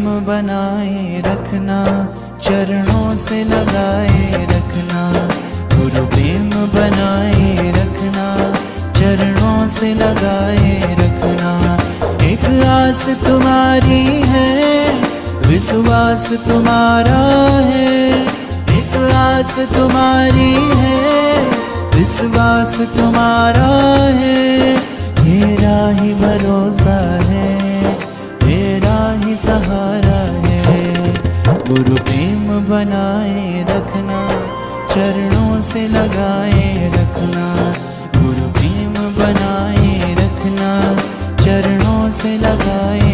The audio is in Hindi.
बनाए रखना, चरणों से लगाए रखना। गुरु प्रेम बनाए रखना, चरणों से लगाए रखना। एक आस तुम्हारी है, विश्वास तुम्हारा है। एक आस तुम्हारी है, विश्वास तुम्हारा है। तेरा ही भरोसा है, तेरा ही सहारा है। गुरु प्रेम बनाए रखना, चरणों से लगाए रखना। गुरु प्रेम बनाए रखना, चरणों से लगाए